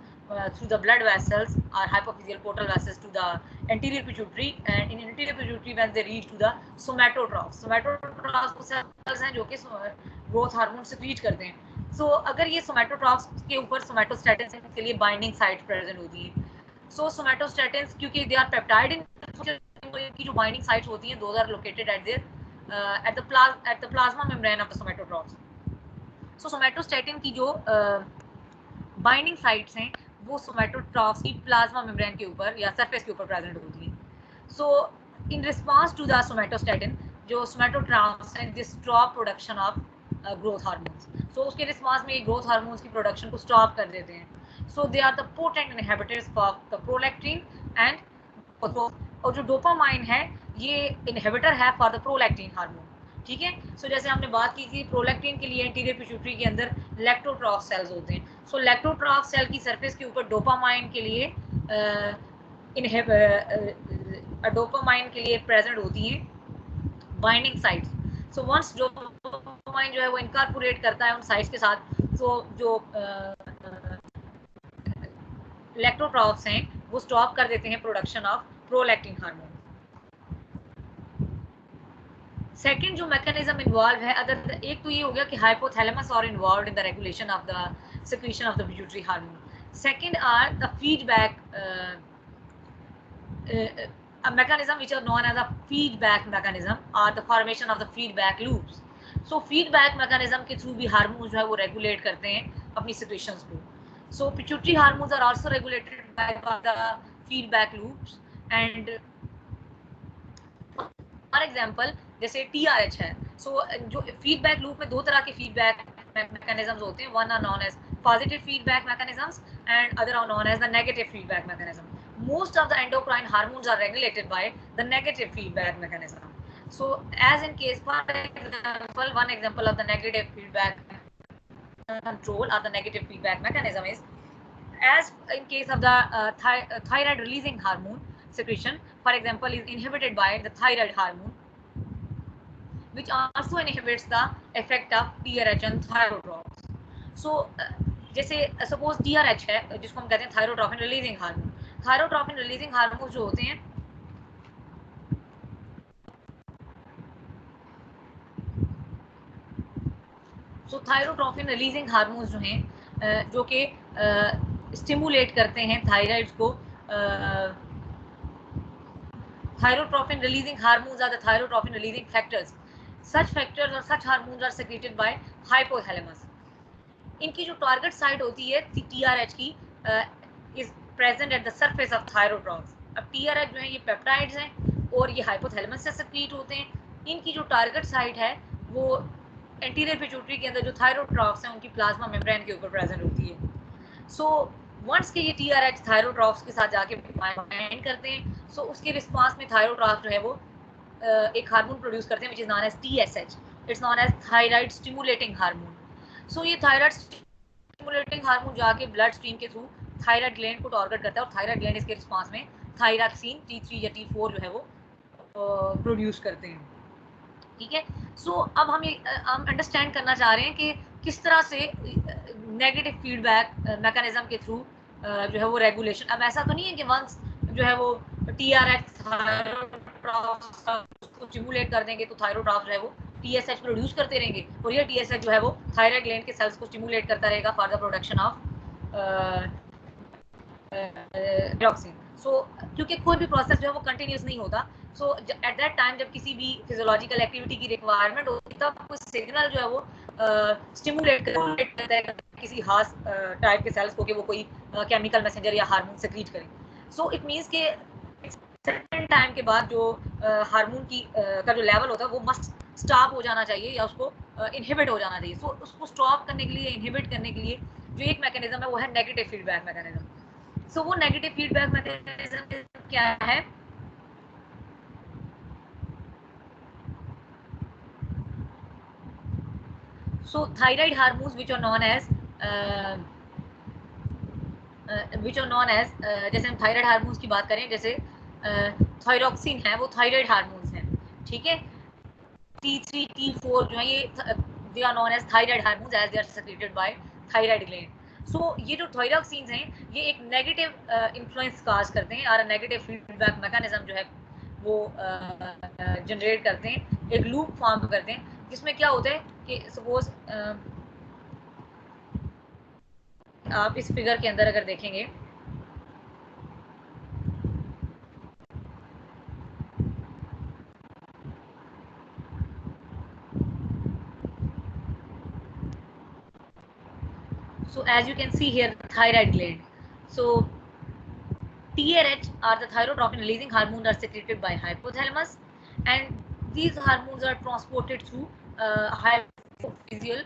through the blood vessels or hypophyseal portal vessels to the anterior pituitary, and in anterior pituitary when they reach to the somatotrophs. Somatotrophs वो cells हैं जो कि growth hormone secrete करते हैं. So अगर ये somatotrophs के ऊपर somatostatins के लिए binding site present होती है, so somatostatins क्योंकि they are peptide in की जो binding sites होती हैं, those are located at their at the plasma membrane of the somatotrophs. So somatostatin की जो binding sites हैं वो somatotrophs की plasma membrane के ऊपर या surface के ऊपर present होती हैं. So in response to the somatostatin, जो somatotrophs हैं, they stop production of growth hormones. So उसके response में ये growth hormones की production को stop कर देते हैं. So they are the potent inhibitors of the prolactin and और जो डोपामाइन है ये इनहिबिटर है फॉर द प्रोलैक्टिन हार्मोन. ठीक है. सो जैसे हमने बात की कि प्रोलैक्टिन के लिए एंटीरियर पिट्यूटरी के अंदर लैक्टोट्रॉफ सेल्स होते हैं. सो लैक्टोट्रॉफ सेल की सरफेस के ऊपर डोपामाइन के लिए डोपामाइन के लिए प्रेजेंट होती हैं binding sites. So once dopamine जो है वो इनकॉर्पोरेट करता है उन साइट्स के साथ, तो जो लैक्टोट्रॉफ्स हैं वो स्टॉप कर देते हैं production of prolactin hormone. Second जो मैकेनिज्म इन्वॉल्व है, अदर एक तो ये हो गया कि hypothalamus are involved in the regulation of the secretion of the pituitary hormone. Second are the feedback a mechanism which are known as a feedback mechanism or the formation of the feedback loops. So feedback mechanism के through भी hormones जो है वो regulate करते हैं अपनी secretions को. So pituitary hormones are also regulated by the feedback loops, and for example जैसे TRH है. So जो feedback loop में दो तरह के feedback mechanisms होते हैं. One are known as positive feedback mechanisms and other are known as the negative feedback mechanism. Most of the endocrine hormones are regulated by the negative feedback mechanism. So as in case, for example, one example of the negative feedback control or the negative feedback mechanism is, as in case of the thyroid releasing hormone secretion, for example, is inhibited by the thyroid hormone, which also inhibits the effect of TRH and thyrotropins. So जैसे suppose TRH है जिसको हम कहते हैं thyrotropin releasing hormone. Thyrotropin releasing hormone जो होते हैं सो thyrotropin releasing hormones जो हैं जो कि स्टिमुलेट करते हैं थायराइड को. Thyrotropin releasing hormones are the thyrotropin releasing factors. Such factors or such hormones are secreted by hypothalamus. इनकी जो टारगेट साइट होती है TRH की is present at the surface of thyrotrophs. अब TRH जो है ये पेप्टाइड्स हैं और ये हाइपोथैलेमस से सेक्रीट होते हैं. इनकी जो टारगेट साइट है वो एंटीरियर पिट्यूटरी के अंदर जो थायरोट्रॉफ्स हैं उनकी प्लाज्मा मेम्ब्रेन के ऊपर प्रेजेंट होती है. सो वंस के ये TRH थायरोट्रॉफ्स के साथ जाके बाइंड करते हैं, सो उसके रिस्पांस में थायरोट्रॉफ जो है वो एक हार्मोन प्रोड्यूस करते हैं which is known as TSH. It's known as thyroid stimulating hormone. So ये थायराइड स्टिमुलेटिंग हार्मोन जाके ब्लड स्ट्रीम के थ्रू थायराइड ग्लैंड को टारगेट करता है और थायराइड ग्लैंड इसके रिस्पांस में थायरॉक्सिन T3 या T4 जो है वो प्रोड्यूस करते हैं. ठीक है. सो अब हम अंडरस्टैंड करना चाह रहे हैं कि किस तरह से नेगेटिव फीडबैक मैकेनिज्म के थ्रू जो है वो रेगुलेशन. अब ऐसा तो नहीं है कि वंस जो है वो TRH को स्टिमुलेट कर देंगे तो थायरोट्रॉफ जो है वो TSH प्रोड्यूस करते रहेंगे और ये TSH जो है वो थायराइड ग्लैंड के सेल्स को स्टिमुलेट करता रहेगा for the production of thyroxine. So क्योंकि कोई भी प्रोसेस जो है वो कंटिन्यूस नहीं होता, सो एट दैट टाइम जब किसी भी फिजियोलॉजिकल एक्टिविटी की रिक्वायरमेंट होती है तब कोई सिग्नल जो है वो स्टिमुलेट करता है किसी खास टाइप के सेल्स को कि वो कोई केमिकल मैसेंजर या हार्मोन सेक्रीट करें। सो इट मीन्स के सर्टेन टाइम के बाद जो हार्मोन की का जो लेवल होता है वो मस्ट स्टॉप हो जाना चाहिए या उसको इनहिबिट हो जाना चाहिए। सो उसको स्टॉप करने के लिए, इनहिबिट करने के लिए जो एक मैकेनिज्म है वो है नेगेटिव फीडबैक मैकेनिज्म। सो वो नेगेटिव फीडबैक मैकेनिज्म क्या है? So thyroid hormones which are known as जैसे हम थायराइड हार्मोन्स की बात करें, जैसे थायरोक्सिन है वो थायराइड हार्मोन्स हैं, ठीक है। T3 T4 जो है ये they are known as thyroid hormones as they are secreted by thyroid gland. So ये जो थायरोक्सिन्स हैं ये एक नेगेटिव इन्फ्लुएंस काज करते हैं और नेगेटिव फीडबैक मैकेनिज्म जो है वो जनरेट करते हैं, एक लूप फॉर्म करते हैं जिसमें क्या होता है कि सपोज आप इस फिगर के अंदर अगर देखेंगे so as you can see here thyroid gland, so TRH are the thyrotropin releasing hormones are secreted by hypothalamus, and these hormones are transported through hypophyseal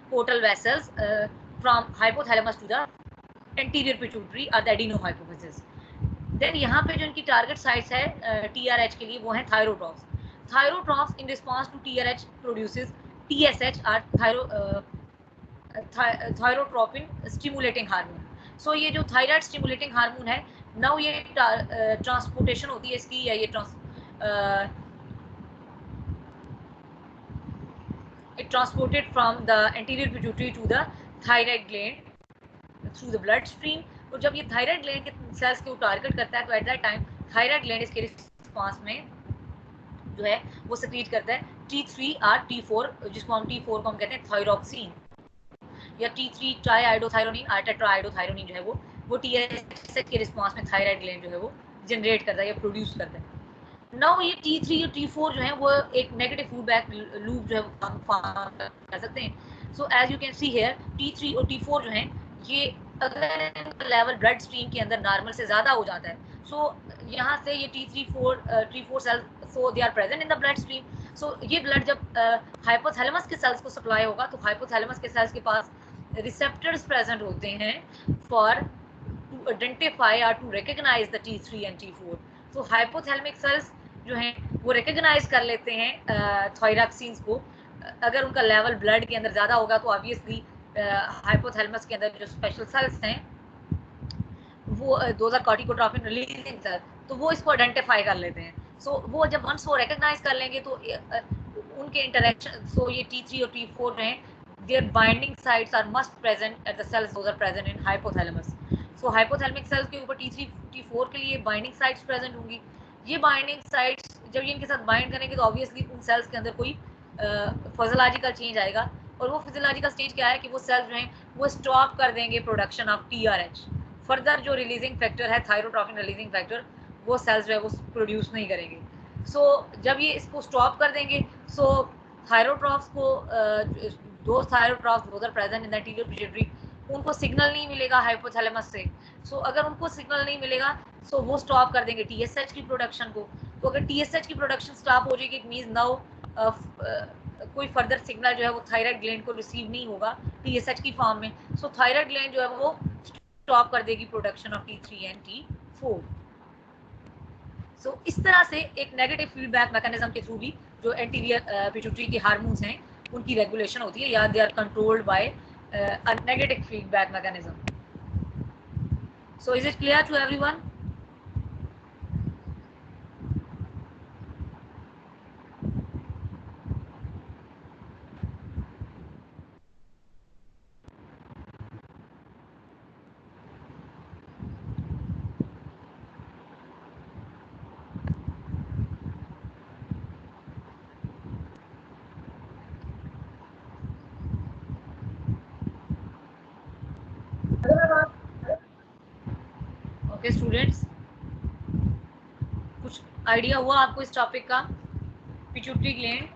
portal vessels from hypothalamus to the anterior pituitary or the adenohypophysis. Then यहाँ पे जो इनकी target sites है TRH के लिए वो है thyrotrophs. Thyrotrophs in response to TRH produces TSH or thyrotropin stimulating hormone. So ये जो थायराइड स्टिमुलेटिंग हार्मोन है, नाउ ये ट्रांसपोर्टेशन होती है इसकी, या ये it transported from the anterior pituitary to the thyroid gland through the blood stream। और जब ये थायराइड ग्लैंड के सेल्स को टारगेट करता है तो at that time thyroid gland इसके रिस्पांस में जो है वो सेक्रीट करता है T3 और T4, जिसको हम T4 को हम कहते हैं थायरोक्सिन, या T3 ट्राईआइडोथायरोनिन और टेट्राआइडोथायरोनिन जो है वो TSH के रिस्पांस में थायराइड ग्लैंड जो है वो जनरेट करता है या प्रोड्यूस करता है। नाउ ये T3 और T4 जो है वो एक नेगेटिव फीडबैक लूप जो है वो फॉर्म कर सकते हैं। So as you can see here T3 और T4 जो है ये अगर लेवल ब्लड स्ट्रीम के अंदर नॉर्मल से ज़्यादा हो जाता है, सो यहाँ से ये T4 cells so they are present in the blood stream. So ये ब्लड जब हाइपोथैलेमस के सेल्स को सप्लाई होगा तो हाइपोथैलेमस के सेल्स के पास रिसेप्टर्स प्रेजेंट होते हैं फॉर टू आइडेंटिफाई और to recognize the T3 and T4। तो हाइपोथैलेमिक सेल्स जो हैं वो रिकॉग्नाइज कर लेते हैं थायरोक्सिन्स को। अगर उनका लेवल ब्लड के अंदर ज़्यादा होगा तो ऑब्वियसली हाइपोथैलेमस के अंदर जो स्पेशल सेल्स हैं वो those are corticotropin releasing cell, तो वो इसको आइडेंटिफाई कर लेते हैं। सो वो जब वंस वो रिकॉग्नाइज कर लेंगे तो उनके इंटरेक्शन, सो ये T3 और T4 जो हैं their binding sites are must present at the cells those are present in hypothalamus। so hypothalamic cells के ऊपर T3 T4 के लिए binding sites present होंगी। ये binding sites जब ये इनके साथ bind करेंगे तो obviously उन cells के अंदर कोई physiological change आएगा, और वो physiological stage क्या है कि वो cells जो हैं वो stop कर देंगे production of TRH। फर्दर जो रिलीजिंग फैक्टर है थायरोट्रोपिन रिलीजिंग फैक्टर वो सेल्स जो है वो प्रोड्यूस नहीं करेंगे। सो जब ये इसको स्टॉप कर देंगे, सो थायरोट्रॉफ्स को दो thyrotrophs those are present in the anterior pituitary, उनको सिग्नल नहीं मिलेगा हाइपोथैलेमस से। सो अगर उनको सिग्नल नहीं मिलेगा सो वो स्टॉप कर देंगे TSH की प्रोडक्शन को। तो अगर TSH की प्रोडक्शन स्टॉप हो जाएगी, इट मीन्स नाउ कोई फर्दर सिग्नल जो है वो थायराइड ग्लैंड को रिसीव नहीं होगा TSH की फॉर्म में। सो थायराइड ग्लैंड जो है वो स्टॉप कर देगी production of T3 and T4। सो इस तरह से एक नेगेटिव फीडबैक मैकेनिज्म के थ्रू भी जो एंटीरियर पिट्यूटरी के हार्मोन्स हैं उनकी रेगुलेशन होती है, या they are controlled by a negative feedback mechanism. So is it clear to everyone? Okay students, idea हुआ आपको इस टॉपिक का? Pituitary gland